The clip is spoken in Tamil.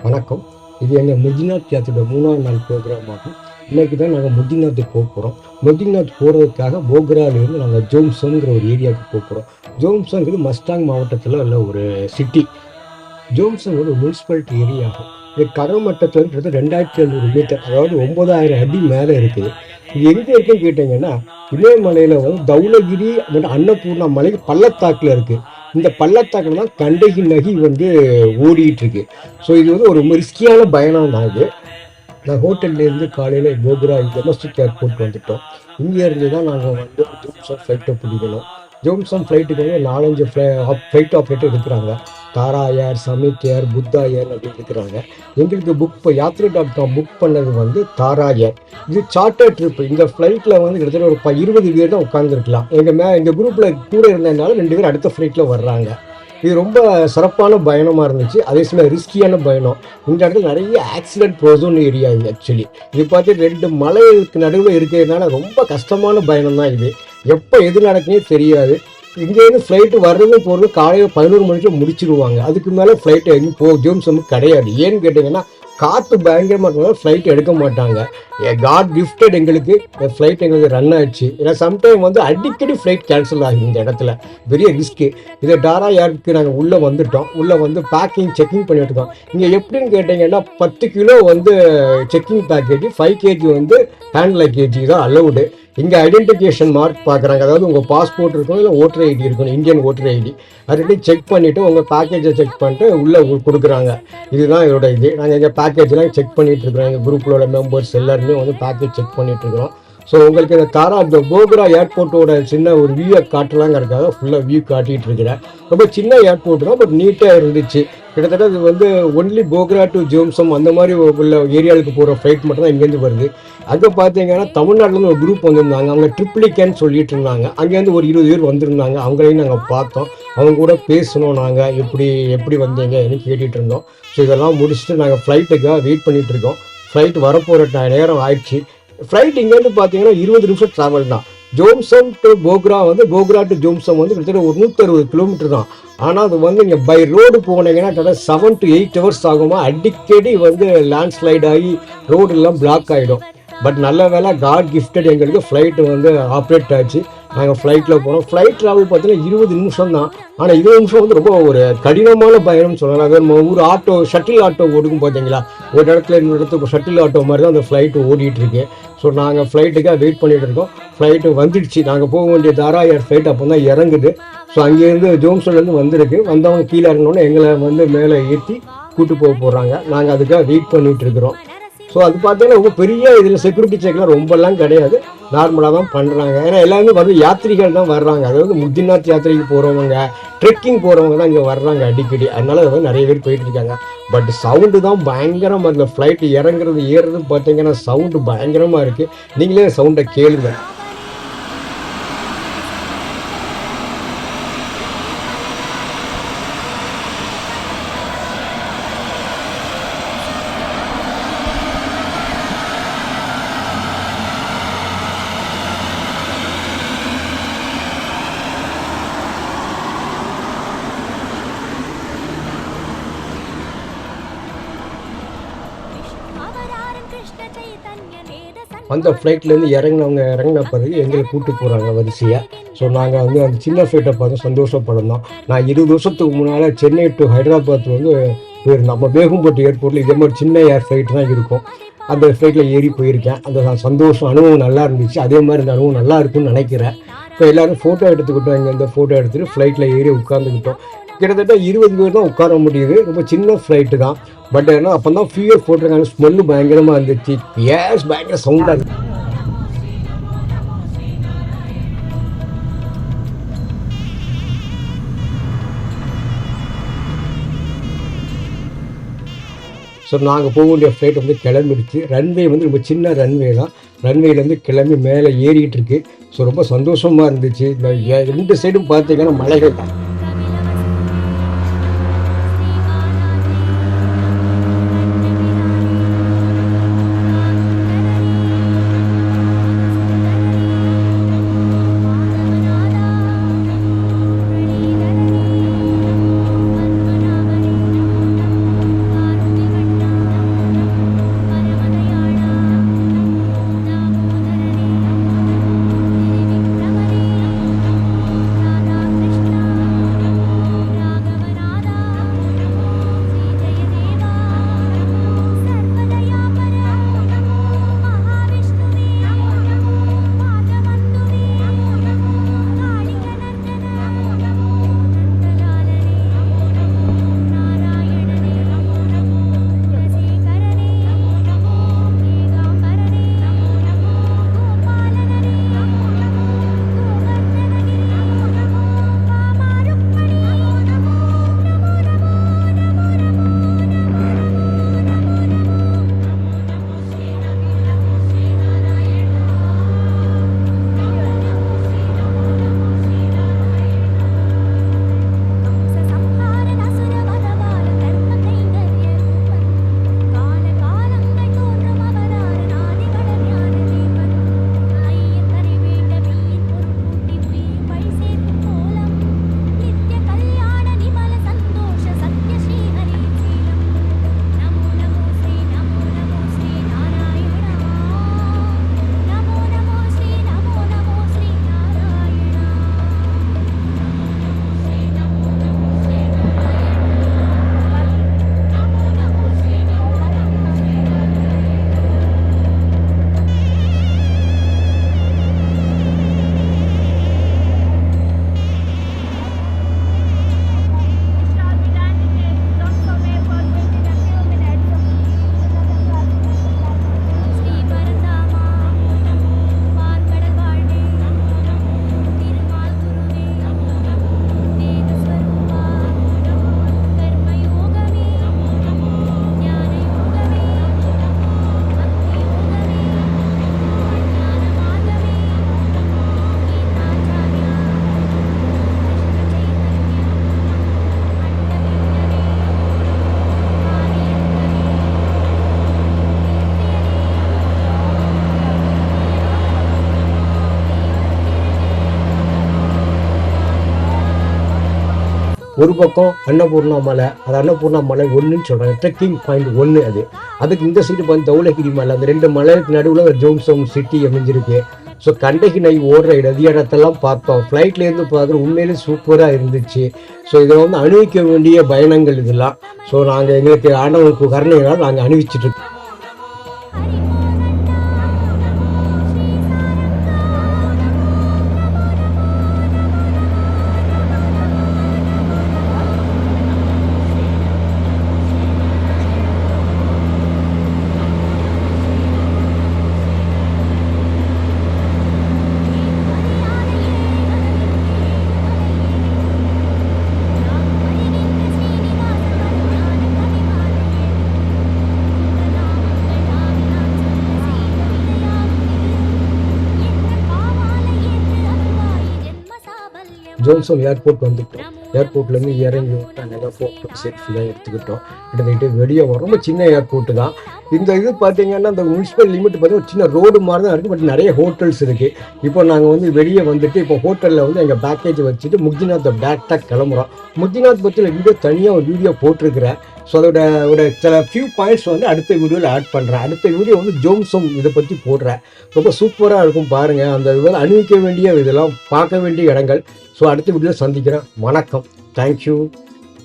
வணக்கம். இது எங்கள் முதிநாத் யாத்திரோட 3ஆம் நாள் ப்ரோக்ராம் ஆகும். இன்றைக்கி தான் நாங்கள் முதிநாத்துக்கு போக போகிறோம். முதிநாத் போகிறதுக்காக போக்ராலேருந்து நாங்கள் ஜோம்சன்கிற ஒரு ஏரியாவுக்கு போக போகிறோம். ஜோம்சன்கிறது மஸ்டாங் மாவட்டத்தில் உள்ள ஒரு சிட்டி. ஜோம்சன் ஒரு முனிசிபாலிட்டி ஏரியா ஆகும். இது கடல் மட்டத்தில் கிட்டத்தட்ட 2700 மீட்டர், அதாவது 9000 அடி மேலே இருக்குது. இது எங்கே இருக்குன்னு கேட்டிங்கன்னா, இமயமலையில் வந்து தௌலகிரி மற்றும் அன்னபூர்ணா மலை பள்ளத்தாக்கில் இருக்குது. இந்த பள்ளத்தாக்கில் தான் கண்டகி நகி வந்து ஓடிட்டு இருக்கு. ஸோ இது வந்து ஒரு ரொம்ப ரிஸ்கியான பயணம் தான் இது. நான் ஹோட்டல்லேருந்து காலையில் போக்ரா டொமஸ்டிக் ஏர்போர்ட் வந்துட்டோம். இங்கேருந்து தான் நாங்கள் வந்து ஜோம்சன் ஃப்ளைட்டை பிடிக்கணும். ஜோம்சன் ஃப்ளைட்டுக்கு வந்து 4-5 ஃப்ளைட் ஆப்ரேட்டர் இருக்கிறாங்க. தாரா ஏர், சமிட் ஏர், புத்தா ஏர் அப்படின்னு இருக்கிறாங்க. எங்களுக்கு யாத்ரி.com புக் பண்ணது வந்து தாரா ஏர். இது சார்ட்டர் ட்ரிப். இந்த ஃப்ளைட்டில் வந்து கிட்டத்தட்ட ஒரு 20 பேர் தான் உட்காந்துருக்கலாம். எங்கள் குரூப்பில் கூட இருந்ததுனால 2 பேர் அடுத்த ஃப்ளைட்டில் வர்றாங்க. இது ரொம்ப சிறப்பான பயணமாக இருந்துச்சு. அதே சமயம் ரிஸ்கியான பயணம். இந்த இடத்துல நிறைய ஆக்சிடென்ட் ப்ரோசோன் ஏரியா இது. ஆக்சுவலி இது பார்த்து 2 மலைகளுக்கு நடுவில் இருக்கிறதுனால ரொம்ப கஷ்டமான பயணம் தான் இது. எப்போ எது நடக்குன்னே தெரியாது. இங்கேருந்து ஃப்ளைட்டு வர்றதும் போகிறது காலையில் 11 மணிக்கு முடிச்சிடுவாங்க. அதுக்கு மேலே ஃப்ளைட்டு எங்கேயும் ஜோம்சனுக்கு கிடையாது. ஏன்னு கேட்டிங்கன்னா, காற்று பயங்கரமாக இருக்கிறதால ஃப்ளைட் எடுக்க மாட்டாங்க. காட் கிஃப்டட் எங்களுக்கு ஃப்ளைட் எங்களுக்கு ரன் ஆயிடுச்சு. ஏன்னா சம்டைம் வந்து அடிக்கடி ஃப்ளைட் கேன்சல் ஆகுது இந்த இடத்துல. பெரிய ரிஸ்க்கு. இதை டாரா ஏருக்கு நாங்கள் உள்ளே வந்துட்டோம். உள்ளே வந்து செக்கிங் பண்ணிட்டு இருக்கோம். இங்கே எப்படின்னு கேட்டிங்கன்னா 10 கிலோ வந்து செக்கிங் பேக்கேஜ், 5 கேஜி வந்து ஹேண்ட் லக்கேஜ் தான் அலௌடு. இங்கே ஐடென்டிஃபிகேஷன் மார்க் பார்க்குறாங்க. அதாவது உங்கள் பாஸ்போர்ட் இருக்கணும், இல்லை ஓட்டர் ஐடி இருக்கணும், இந்தியன் ஓட்டர் ஐடி. அது செக் பண்ணிவிட்டு உங்கள் பேக்கேஜை செக் பண்ணிட்டு உள்ளே கொடுக்குறாங்க. இதுதான் இதோட இது. நாங்கள் எங்கள் பேக்கேஜெலாம் செக் பண்ணிகிட்டு இருக்கிறோம். எங்கள் குரூப்பில் உள்ள மெம்பர்ஸ் எல்லாருமே வந்து பேக்கேஜ் செக் பண்ணிகிட்டு இருக்கிறோம். ஸோ உங்களுக்கு இந்த போக்ரா ஏர்போர்ட்டோட சின்ன ஒரு வியூவை காட்டலாங்கிறதுக்காக ஃபுல்லாக வியூ காட்டிகிட்டு இருக்கிறேன். ரொம்ப சின்ன ஏர்போர்ட் தான், பட் நீட்டாக இருந்துச்சு. கிட்டத்தட்ட இது வந்து ஒன்லி போக்ரா டு ஜோம்சம் அந்த மாதிரி உள்ள ஏரியாவுக்கு போகிற ஃப்ளைட் மட்டும் தான் இங்கேருந்து வருது. அங்கே பார்த்தீங்கன்னா தமிழ்நாட்டிலேருந்து ஒரு குரூப் வந்திருந்தாங்க. அவங்க ட்ரிப்ளிகேன்னு சொல்லிட்டு இருந்தாங்க. அங்கேருந்து ஒரு 20 பேர் வந்திருந்தாங்க. அவங்களையும் நாங்கள் பார்த்தோம். அவங்க கூட பேசணும். நாங்கள் எப்படி வந்தீங்க என்ன கேட்டுட்டு இருந்தோம். ஸோ இதெல்லாம் முடிச்சுட்டு நாங்கள் ஃப்ளைட்டுக்காக வெயிட் பண்ணிகிட்டு இருக்கோம். ஃப்ளைட் வரப்போகிற நேரம் ஆயிடுச்சு. ஃப்ளைட் இங்கேருந்து பார்த்தீங்கன்னா 20 நிமிஷம் ட்ராவல் தான். ஜோம்சம் டு போக்ரா டு ஜோம்சம் வந்து கிட்டத்தட்ட ஒரு 160 கிலோமீட்டர் தான். ஆனால் அது வந்து இங்கே பை ரோடு போனீங்கன்னா கிட்டத்தட்ட 7 to 8 ஹவர்ஸ் ஆகுமா. அடிக்கடி வந்து லேண்ட்ஸ்லைட் ஆகி ரோடெல்லாம் பிளாக் ஆகிடும். பட் நல்ல வேலை காட் கிஃப்டட் எங்களுக்கு ஃப்ளைட்டு வந்து ஆப்ரேட் ஆச்சு. நாங்கள் ஃப்ளைட்டில் போனோம். ஃப்ளைட் ட்ராவல் பார்த்தீங்கன்னா 20 நிமிஷம் தான். ஆனால் 20 நிமிஷம் வந்து ரொம்ப ஒரு கடினமான பயணம்னு சொல்லலாம். அது நம்ம ஒரு ஷட்டில் ஆட்டோ ஓடுக்கும் பார்த்தீங்களா, ஒரு இடத்துல இன்னொரு இடத்துக்கு ஷட்டில் ஆட்டோ மாதிரி தான் அந்த ஃப்ளைட்டு ஓடிட்டுருக்கு. ஸோ நாங்கள் ஃப்ளைட்டுக்காக வெயிட் பண்ணிகிட்டு இருக்கோம். ஃப்ளைட்டு வந்துடுச்சு. நாங்கள் போக வேண்டிய தாரா ஏர் ஃப்ளைட் அப்போ தான் இறங்குது. ஸோ அங்கேருந்து ஜோம்சன்லேருந்து வந்திருக்கு. வந்தவங்க கீழே இறங்கினோன்னே எங்களை வந்து மேலே ஏற்றி கூப்பிட்டு போக போகிறாங்க. நாங்கள் அதுக்காக வெயிட் பண்ணிகிட்டு இருக்கிறோம். ஸோ அது பார்த்தீங்கன்னா ரொம்ப பெரிய இதில் செக்யூரிட்டி செக்லாம் ரொம்பலாம் கிடையாது. நார்மலாக தான் பண்ணுறாங்க. ஏன்னா எல்லாருமே வந்து யாத்திரிகள் தான் வர்றாங்க. அதாவது முதிநாத் யாத்திரைக்கு போகிறவங்க, ட்ரெக்கிங் போகிறவங்க தான் இங்கே வர்றாங்க அடிக்கடி. அதனால அது வந்து நிறைய பேர் போயிட்டு இருக்காங்க. பட் சவுண்டு தான் பயங்கரமாக. அந்த ஃப்ளைட்டு இறங்குறது ஏறுறது பார்த்தீங்கன்னா சவுண்டு பயங்கரமாக இருக்குது. நீங்களே சவுண்டை கேளுங்க. அந்த ஃப்ளைட்லேருந்து இறங்கின பிறகு எங்களை கூப்பிட்டு போகிறாங்க வரிசையாக. ஸோ நாங்கள் வந்து அந்த சின்ன ஃப்ளைட்டை பார்த்து சந்தோஷப்படணும். நான் 20 வருஷத்துக்கு முன்னால் சென்னை டு ஹைதராபாத் வந்து போயிருந்தோம். நம்ம பேகும்பட்டு ஏர்போர்ட்டில் இதே மாதிரி சின்ன ஏர் ஃப்ளைட் தான் இருக்கும். அந்த ஃப்ளைட்டில் ஏறி போயிருக்கேன். அந்த சந்தோஷம் அனுபவம் நல்லா இருந்துச்சு. அதே மாதிரி இந்த அனுபவம் நல்லா இருக்குன்னு நினைக்கிறேன். இப்போ எல்லோரும் ஃபோட்டோ எடுத்துக்கிட்டோம். இங்கே இந்த ஃபோட்டோ எடுத்துகிட்டு ஃப்ளைட்டில் ஏறி உட்காந்துக்கிட்டோம். கிட்டத்தட்ட 20 பேர் தான் உட்கார முடியுது. ரொம்ப சின்ன ஃப்ளைட்டு தான். பட் ஏன்னா அப்போ தான் ஃபியூயர் போட்டிருக்காங்க. ஸ்மெல்லு பயங்கரமாக இருந்துச்சு. பயங்கர சவுண்டாக இருந்துச்சு. ஸோ நாங்கள் போக வேண்டிய ஃப்ளைட் வந்து கிளம்பிடுச்சு. ரன்வே வந்து ரொம்ப சின்ன ரன்வே தான். ரன்வேலேருந்து கிளம்பி மேலே ஏறிட்டு இருக்கு. ஸோ ரொம்ப சந்தோஷமாக இருந்துச்சு. இந்த 2 சைடும் பார்த்தீங்கன்னா மலைகள் தான். ஒரு பக்கம் அன்னபூர்ணா மலை, அது அன்னபூர்ணா மலை 1ன்னு சொல்கிறாங்க, ட்ரெக்கிங் பாயிண்ட் 1 அது. அதுக்கு இந்த சைடு பார்த்து தௌலகிரி மலை, அந்த 2 மலைக்கு நடுவில் ஜோம்சோம் சிட்டி அமைஞ்சிருக்கு. ஸோ கண்டகி நை ஓடுற இடத்தெல்லாம் பார்த்தோம். ஃப்ளைட்லேருந்து பார்க்குற உண்மையிலே சூப்பராக இருந்துச்சு. ஸோ இதை வந்து அணிவிக்க வேண்டிய பயணங்கள் இதெல்லாம். ஸோ நாங்கள் எங்களுக்கு ஆண்டவனுக்கு கருணையினால் நாங்கள் அணிவிச்சிட்டு இருக்கோம். ஜோன்சோன் ஏர்போர்ட் வந்துட்டோம். ஏர்போர்ட்லேருந்து இறங்கி விட்டாங்க, நல்லா ஃபோட்டோ செல்ஃபிலாம் எடுத்துக்கிட்டோம். கிட்டத்தட்ட வெளியே வரும். ரொம்ப சின்ன ஏர்போர்ட்டு தான். இந்த இது பார்த்தீங்கன்னா இந்த முனிசிபல் லிமிட் பார்த்தீங்கன்னா ஒரு சின்ன ரோடு மாதிரி தான் இருக்குது. பட் நிறைய ஹோட்டல்ஸ் இருக்குது. இப்போ நாங்கள் வந்து வெளியே வந்துட்டு இப்போ ஹோட்டலில் வந்து எங்கள் பேக்கேஜ் வச்சுட்டு முக்திநாத்தை டேரெக்டாக கிளம்புறோம். முக்திநாத் பற்றி வீடியோ தனியாக ஒரு வீடியோ போட்டிருக்கிறேன். ஸோ அதோட சில ஃபியூ பாயிண்ட்ஸ் வந்து அடுத்த வீடியோவில் ஆட் பண்ணுறேன். அடுத்த வீடியோ வந்து ஜோம்சோம் இதை பற்றி போடுறேன். ரொம்ப சூப்பராக இருக்கும் பாருங்கள். அந்த இதெல்லாம் அணிவிக்க வேண்டிய இதெல்லாம் பார்க்க வேண்டிய இடங்கள். ஸோ அடுத்த வீடியோவில் சந்திக்கிறேன். வணக்கம். தேங்க்யூ.